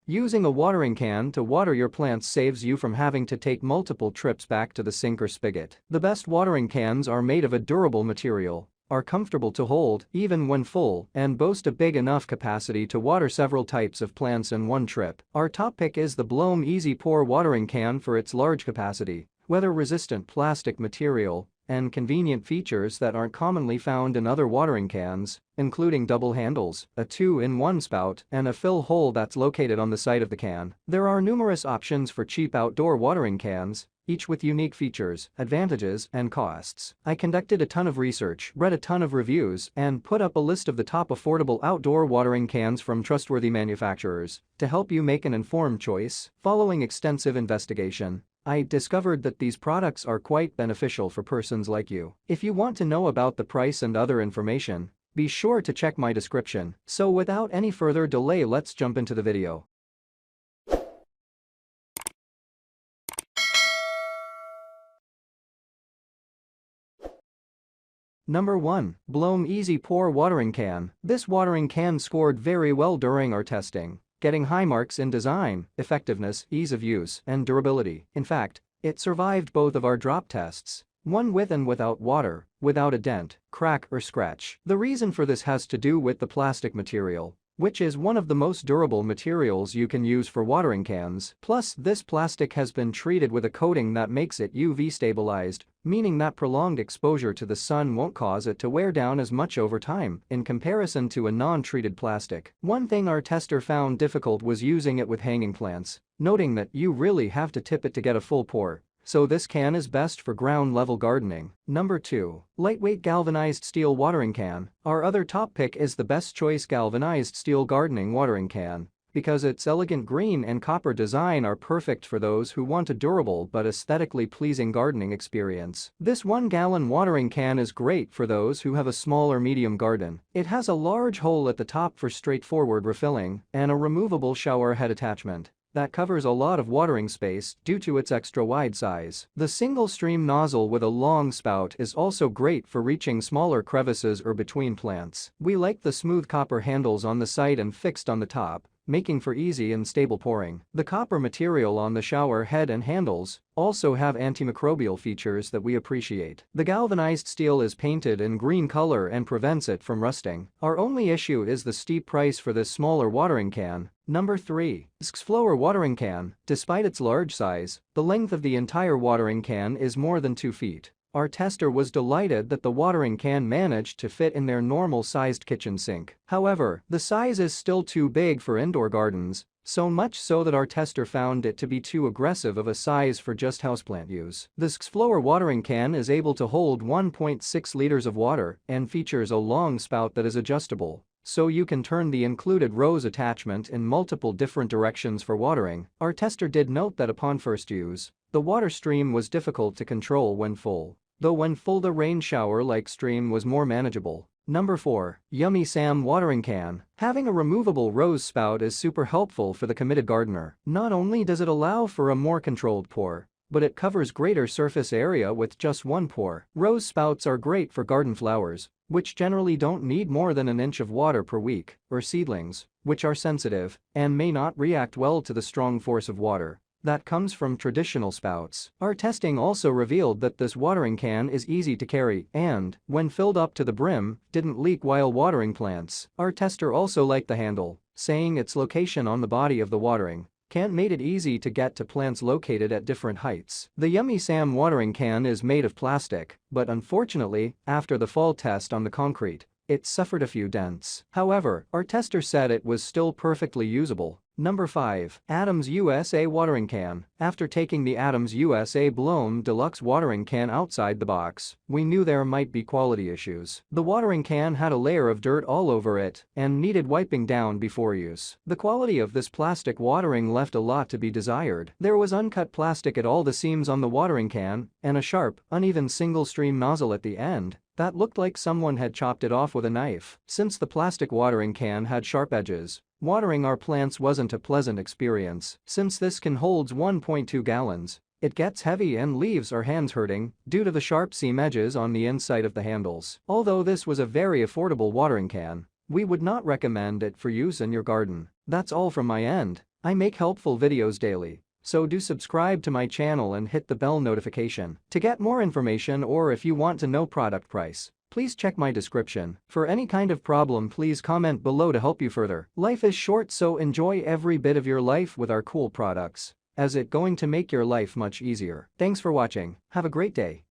Using a watering can to water your plants saves you from having to take multiple trips back to the sink or spigot. The best watering cans are made of a durable material, are comfortable to hold even when full, and boast a big enough capacity to water several types of plants in one trip. Our top pick is the Bloem Easy Pour Watering Can for its large capacity, weather-resistant plastic material, and convenient features that aren't commonly found in other watering cans, including double handles, a 2-in-1 spout, and a fill hole that's located on the side of the can. There are numerous options for cheap outdoor watering cans, each with unique features, advantages, and costs. I conducted a ton of research, read a ton of reviews, and put up a list of the top affordable outdoor watering cans from trustworthy manufacturers to help you make an informed choice. Following extensive investigation, I discovered that these products are quite beneficial for persons like you. If you want to know about the price and other information, be sure to check my description. So without any further delay, let's jump into the video. Number 1. Bloem Easy Pour Watering Can. This watering can scored very well during our testing, getting high marks in design, effectiveness, ease of use, and durability. In fact, it survived both of our drop tests, one with and without water, without a dent, crack, or scratch. The reason for this has to do with the plastic material, which is one of the most durable materials you can use for watering cans. Plus, this plastic has been treated with a coating that makes it UV stabilized, meaning that prolonged exposure to the sun won't cause it to wear down as much over time in comparison to a non-treated plastic. One thing our tester found difficult was using it with hanging plants, noting that you really have to tip it to get a full pour. So this can is best for ground-level gardening. Number 2. Lightweight Galvanized Steel Watering Can. Our other top pick is the best choice Galvanized Steel Gardening Watering Can, because its elegant green and copper design are perfect for those who want a durable but aesthetically pleasing gardening experience. This 1-gallon watering can is great for those who have a small or medium garden. It has a large hole at the top for straightforward refilling and a removable shower head attachment that covers a lot of watering space due to its extra wide size. The single stream nozzle with a long spout is also great for reaching smaller crevices or between plants. We like the smooth copper handles on the side and fixed on the top, making for easy and stable pouring. The copper material on the shower head and handles also have antimicrobial features that we appreciate. The galvanized steel is painted in green color and prevents it from rusting. Our only issue is the steep price for this smaller watering can. Number 3. XXXFLOWER Watering Can. Despite its large size, the length of the entire watering can is more than 2 feet. Our tester was delighted that the watering can managed to fit in their normal-sized kitchen sink. However, the size is still too big for indoor gardens, so much so that our tester found it to be too aggressive of a size for just houseplant use. The XXXFLOWER watering can is able to hold 1.6 liters of water and features a long spout that is adjustable, so you can turn the included rose attachment in multiple different directions for watering. Our tester did note that upon first use, the water stream was difficult to control when full, though when full the rain shower-like stream was more manageable. Number 4. Yummy Sam Watering Can. Having a removable rose spout is super helpful for the committed gardener. Not only does it allow for a more controlled pour, but it covers greater surface area with just one pour. Rose spouts are great for garden flowers, which generally don't need more than an inch of water per week, or seedlings, which are sensitive and may not react well to the strong force of water that comes from traditional spouts. Our testing also revealed that this watering can is easy to carry and, when filled up to the brim, didn't leak while watering plants. Our tester also liked the handle, saying its location on the body of the watering can made it easy to get to plants located at different heights. The Yummy Sam watering can is made of plastic, but unfortunately, after the fall test on the concrete, it suffered a few dents. However, our tester said it was still perfectly usable. Number 5. Adams USA Watering Can. After taking the Adams USA Bloem Deluxe Watering Can outside the box, we knew there might be quality issues. The watering can had a layer of dirt all over it and needed wiping down before use. The quality of this plastic watering left a lot to be desired. There was uncut plastic at all the seams on the watering can and a sharp, uneven single-stream nozzle at the end that looked like someone had chopped it off with a knife. Since the plastic watering can had sharp edges, watering our plants wasn't a pleasant experience. Since this can holds 1.2 gallons, it gets heavy and leaves our hands hurting due to the sharp seam edges on the inside of the handles. Although this was a very affordable watering can, we would not recommend it for use in your garden. That's all from my end. I make helpful videos daily, so do subscribe to my channel and hit the bell notification to get more information, or if you want to know product price, please check my description. For any kind of problem, please comment below to help you further. Life is short, so enjoy every bit of your life with our cool products, as it going to make your life much easier. Thanks for watching. Have a great day.